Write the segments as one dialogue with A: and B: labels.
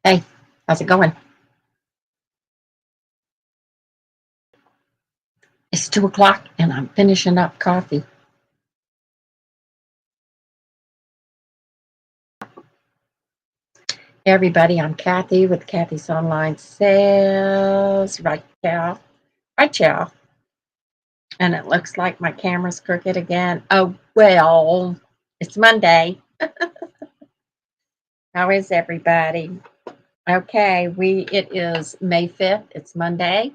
A: Hey, how's it going? It's 2 o'clock and I'm finishing up coffee. Hey everybody, I'm Kathy with Kathy's Online Sales. Right, chow. Right, chow. And it looks like my camera's crooked again. Oh, well, it's Monday. How is everybody? Okay, it is May 5th. It's Monday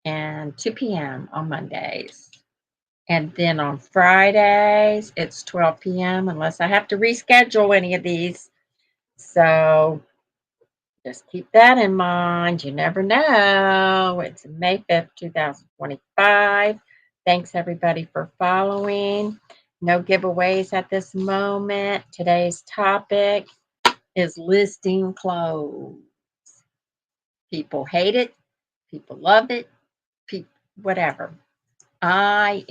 A: and 2 p.m. on Mondays. And then on Fridays, it's 12 p.m. unless I have to reschedule any of these. So just keep that in mind. You never know. It's May 5th, 2025. Thanks everybody for following. No giveaways at this moment. Today's topic is listing clothes. People hate it, people love it, people whatever. I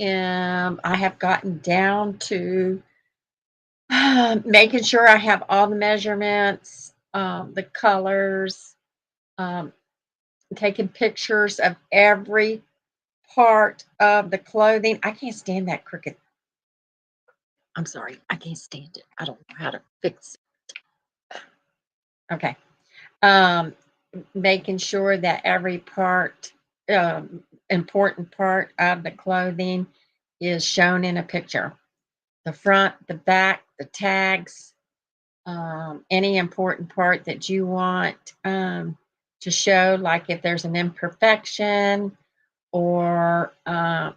A: have gotten down to making sure I have all the measurements, the colors, um, taking pictures of every part of the clothing. I can't stand that crooked. I'm sorry, I can't stand it. I don't know how to fix it. Okay. Um, Making sure that every part, important part of the clothing is shown in a picture. The front, the back, the tags, any important part that you want to show, like if there's an imperfection or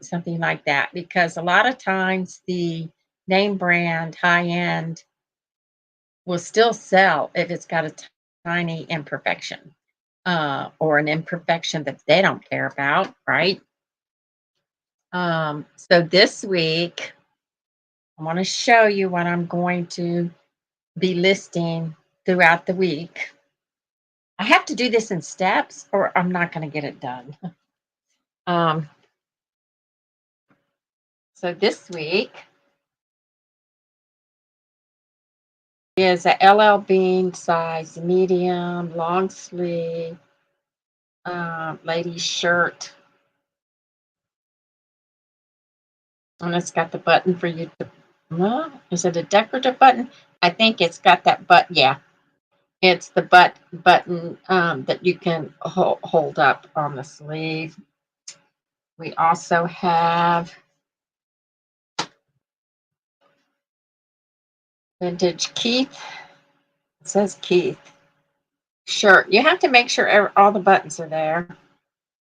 A: something like that. Because a lot of times the name brand high end will still sell if it's got a tiny imperfection or an imperfection that they don't care about, right? So this week, I want to show you what I'm going to be listing throughout the week. I have to do this in steps or I'm not going to get it done. Um, so this week is a LL Bean size medium long sleeve lady shirt. And it's got the button for you to, is it a decorative button? I think it's got that button. Yeah, it's the button that you can hold up on the sleeve. We also have vintage Keith. It says Keith. Shirt. You have to make sure all the buttons are there.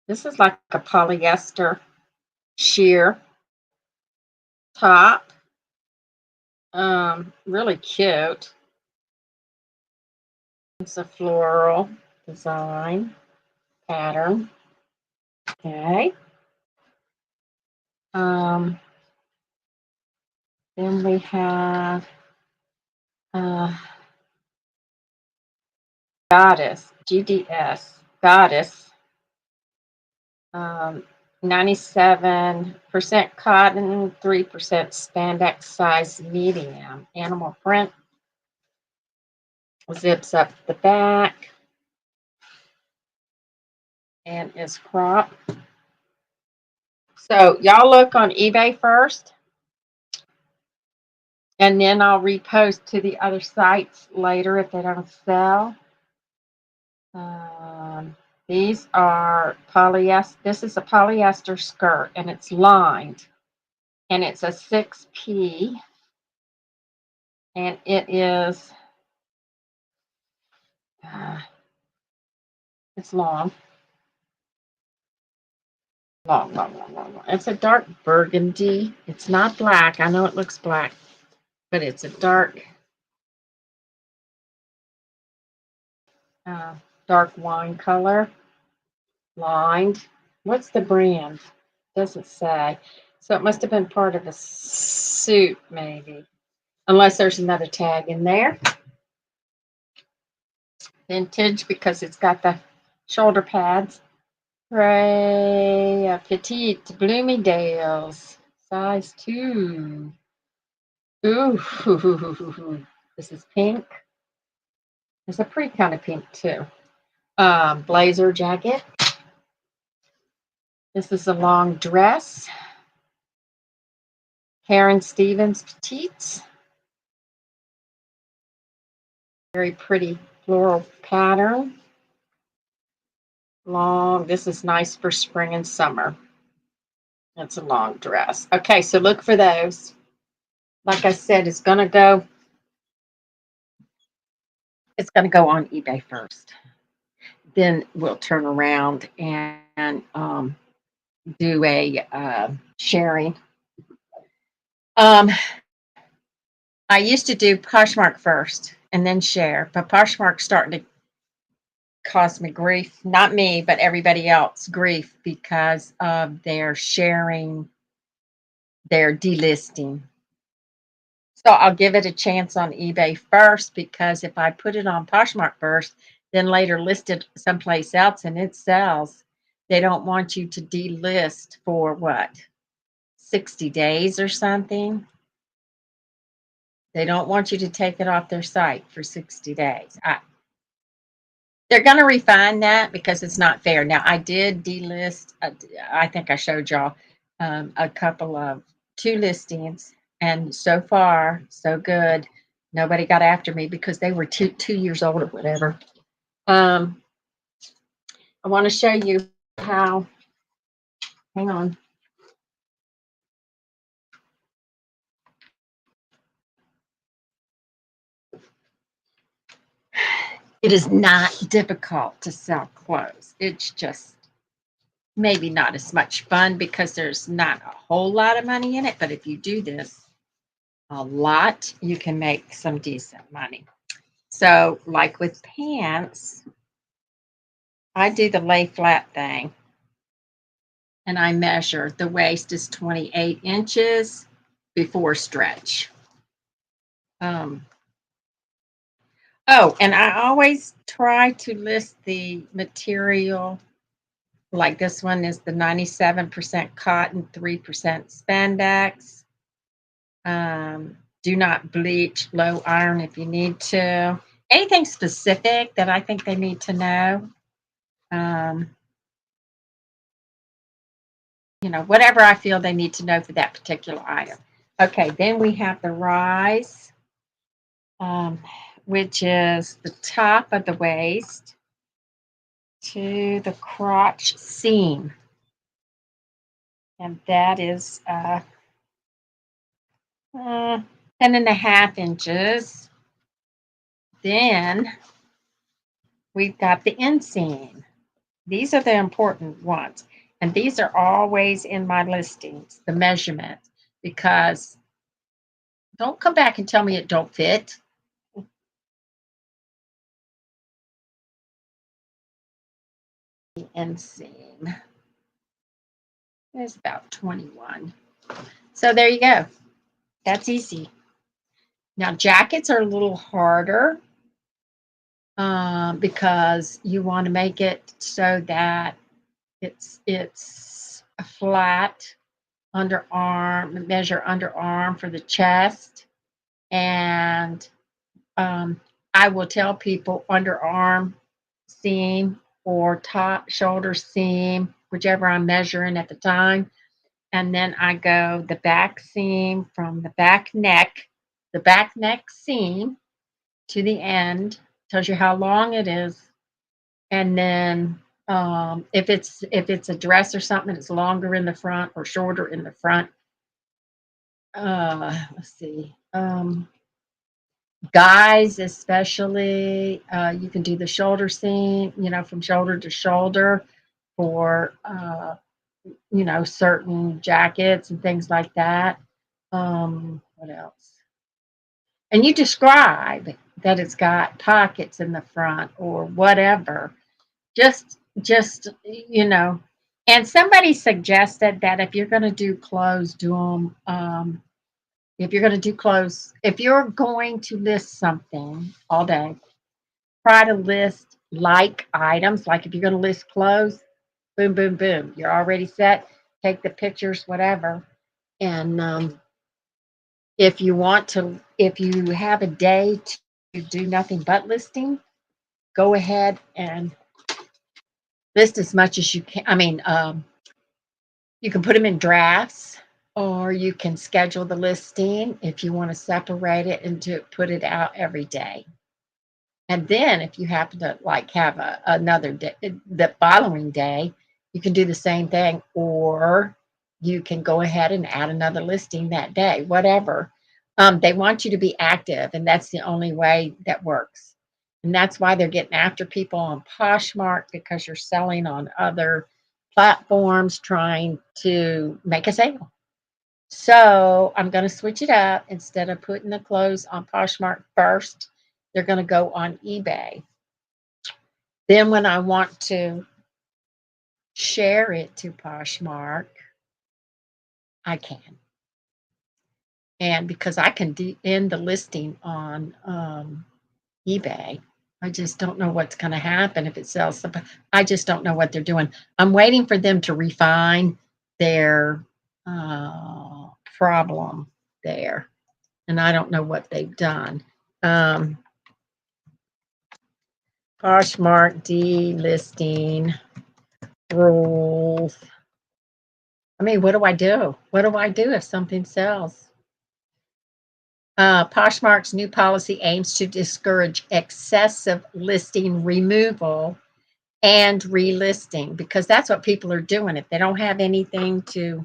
A: This is like a polyester sheer top. Really cute. It's a floral design pattern. Okay. Um, then we have uh, Goddess, GDS, Goddess, 97% cotton, 3% spandex size medium. Animal print zips up the back and is cropped. So y'all look on eBay first, and then I'll repost to the other sites later if they don't sell. These are polyester. This is a polyester skirt, and it's lined, and it's a 6P, and it is it's long. Long. It's a dark burgundy. It's not black. I know it looks black, but it's a dark dark wine color, lined. What's the brand? Doesn't say. So it must have been part of a suit, maybe. Unless there's another tag in there. Vintage because it's got the shoulder pads. Ray Petite Bloomingdale's size 2. Ooh, this is pink. It's a pretty kind of pink too. Blazer jacket. This is a long dress. Karen Stevens Petites. Very pretty floral pattern. Long. This is nice for spring and summer. It's a long dress. Okay, so look for those. Like I said, it's gonna go on eBay first. Then we'll turn around and do a sharing. I used to do Poshmark first and then share, but Poshmark's starting to cause me grief. Not me, but everybody else grief because of their sharing, their delisting. So I'll give it a chance on eBay first because if I put it on Poshmark first, then later list it someplace else and it sells, they don't want you to delist for what, 60 days or something? They don't want you to take it off their site for 60 days. They're going to refine that because it's not fair. Now, I did delist, I think I showed y'all a couple of 2 listings, and so far, so good. Nobody got after me because they were 2 years old or whatever. I want to show you how, hang on. It is not difficult to sell clothes. It's just maybe not as much fun because there's not a whole lot of money in it. But if you do this a lot, you can make some decent money. So, like with pants, I do the lay flat thing and I measure. The waist is 28 inches before stretch. Oh, and I always try to list the material. Like this one is the 97% cotton, 3% spandex. Do not bleach, low iron if you need to. Anything specific that I think they need to know. Whatever I feel they need to know for that particular item. Okay, then we have the rise, which is the top of the waist to the crotch seam. And that is 10.5 inches. Then we've got the inseam. These are the important ones. And these are always in my listings, the measurement, because don't come back and tell me it don't fit. The inseam is about 21. So there you go. That's easy. Now jackets are a little harder because you want to make it so that it's a flat underarm, measure underarm for the chest. And I will tell people underarm seam or top shoulder seam, whichever I'm measuring at the time. And then I go the back seam from the back neck seam to the end, tells you how long it is. And then if it's a dress or something, it's longer in the front or shorter in the front. Let's see. Guys, especially, you can do the shoulder seam, from shoulder to shoulder for certain jackets and things like that. What else? And you describe that it's got pockets in the front or whatever. Just and somebody suggested that if you're going to do clothes, do them. If you're going to do clothes, if you're going to list something all day, try to list like items. Like if you're going to list clothes, boom, boom, boom. You're already set. Take the pictures, whatever. And if you have a day to do nothing but listing, go ahead and list as much as you can. I mean, you can put them in drafts, or you can schedule the listing if you want to separate it and put it out every day. And then if you happen to like have another day, the following day, you can do the same thing, or you can go ahead and add another listing that day, whatever. They want you to be active, and that's the only way that works. And that's why they're getting after people on Poshmark, because you're selling on other platforms trying to make a sale. So I'm going to switch it up. Instead of putting the clothes on Poshmark first, they're going to go on eBay. Then when I want to share it to Poshmark, I can. And because I can end the listing on eBay, I just don't know what's going to happen if it sells. I just don't know what they're doing. I'm waiting for them to refine their problem there. And I don't know what they've done. Poshmark delisting rules. I mean, what do I do? What do I do if something sells? Poshmark's new policy aims to discourage excessive listing removal and relisting, because that's what people are doing. If they don't have anything to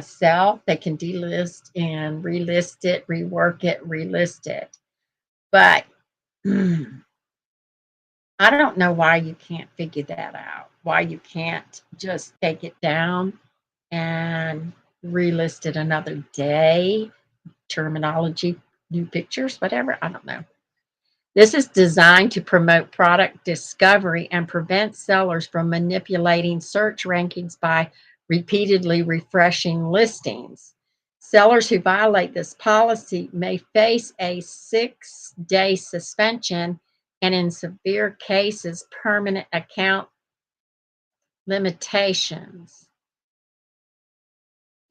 A: sell, they can delist and relist it, rework it, relist it. But I don't know why you can't figure that out. Why you can't just take it down and relist it another day. Terminology, new pictures, whatever. I don't know. This is designed to promote product discovery and prevent sellers from manipulating search rankings by repeatedly refreshing listings. Sellers who violate this policy may face a 6-day suspension and, in severe cases, permanent account limitations.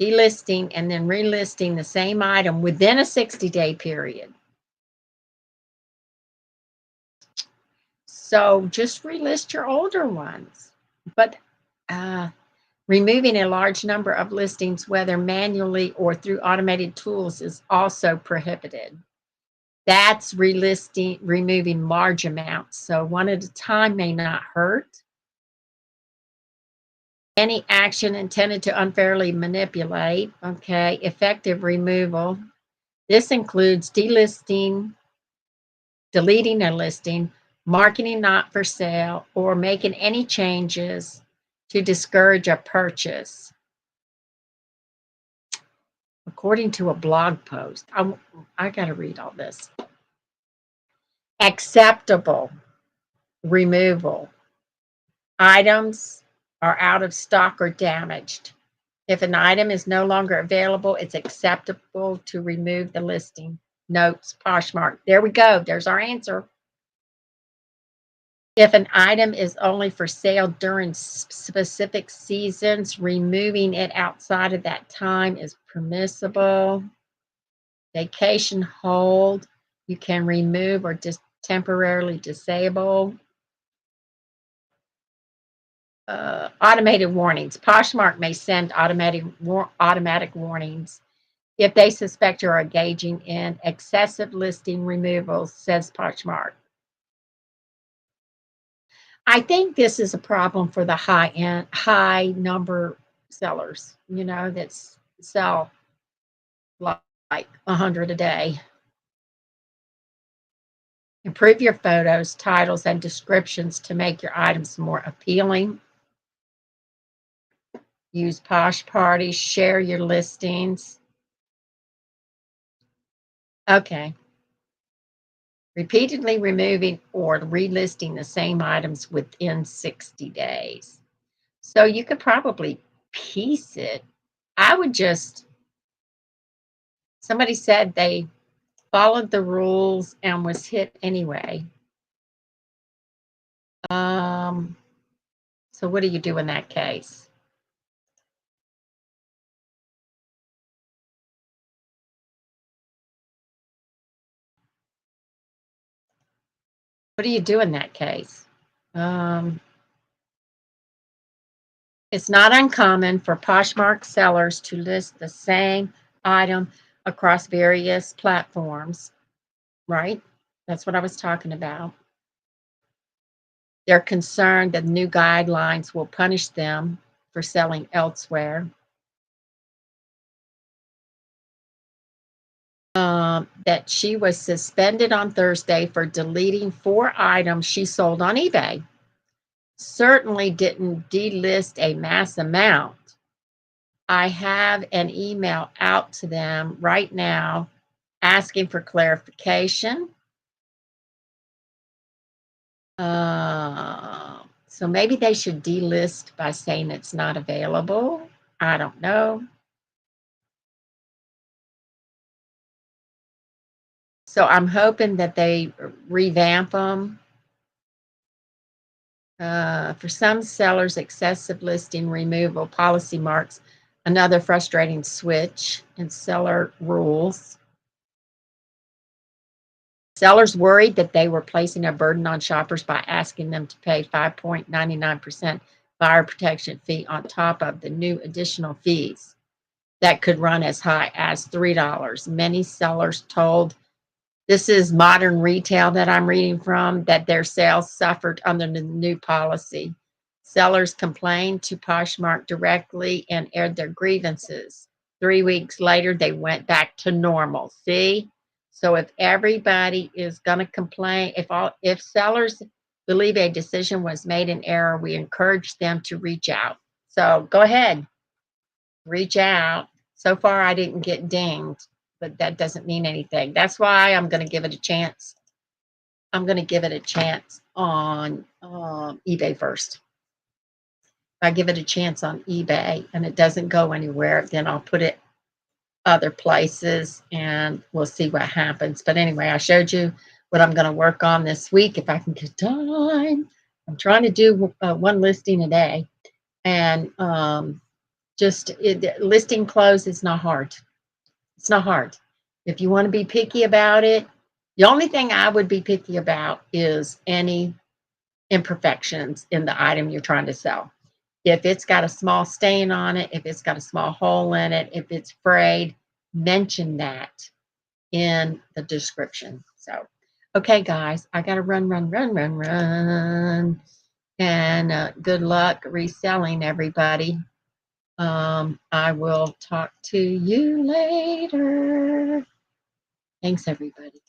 A: Delisting and then relisting the same item within a 60-day period. So just relist your older ones. But removing a large number of listings, whether manually or through automated tools, is also prohibited. That's removing large amounts. So one at a time may not hurt. Any action intended to unfairly manipulate, okay, effective removal. This includes delisting, deleting a listing, marketing not for sale, or making any changes to discourage a purchase. According to a blog post, I got to read all this. Acceptable removal. Items are out of stock or damaged. If an item is no longer available, it's acceptable to remove the listing. Notes, Poshmark. There we go. There's our answer. If an item is only for sale during specific seasons, removing it outside of that time is permissible. Vacation hold, you can remove or just temporarily disable. Automated warnings. Poshmark may send automatic warnings if they suspect you are engaging in excessive listing removals, says Poshmark. I think this is a problem for the high number sellers, that sell like 100 a day. Improve your photos, titles, and descriptions to make your items more appealing. Use Posh Party, share your listings. Okay. Repeatedly removing or relisting the same items within 60 days. So you could probably piece it. Somebody said they followed the rules and was hit anyway. So what do you do in that case? What do you do in that case? It's not uncommon for Poshmark sellers to list the same item across various platforms, right? That's what I was talking about. They're concerned that new guidelines will punish them for selling elsewhere. That she was suspended on Thursday for deleting 4 items she sold on eBay. Certainly didn't delist a mass amount. I have an email out to them right now asking for clarification. So maybe they should delist by saying it's not available. I don't know. So I'm hoping that they revamp them. For some sellers, excessive listing removal policy marks another frustrating switch in seller rules. Sellers worried that they were placing a burden on shoppers by asking them to pay 5.99% buyer protection fee on top of the new additional fees that could run as high as $3. Many sellers told This is Modern Retail that I'm reading from, that their sales suffered under the new policy. Sellers complained to Poshmark directly and aired their grievances. 3 weeks later, they went back to normal. See? So if everybody is going to complain, if sellers believe a decision was made in error, we encourage them to reach out. So go ahead, reach out. So far, I didn't get dinged, but that doesn't mean anything. That's why I'm going to give it a chance. I'm going to give it a chance on eBay first. If I give it a chance on eBay and it doesn't go anywhere, then I'll put it other places and we'll see what happens. But anyway, I showed you what I'm going to work on this week if I can get time. I'm trying to do one listing a day, and listing close is not hard. It's not hard. If you want to be picky about it, the only thing I would be picky about is any imperfections in the item you're trying to sell. If it's got a small stain on it, if it's got a small hole in it, if it's frayed, mention that in the description. So, okay, guys, I got to run. And good luck reselling, everybody. I will talk to you later. Thanks, everybody.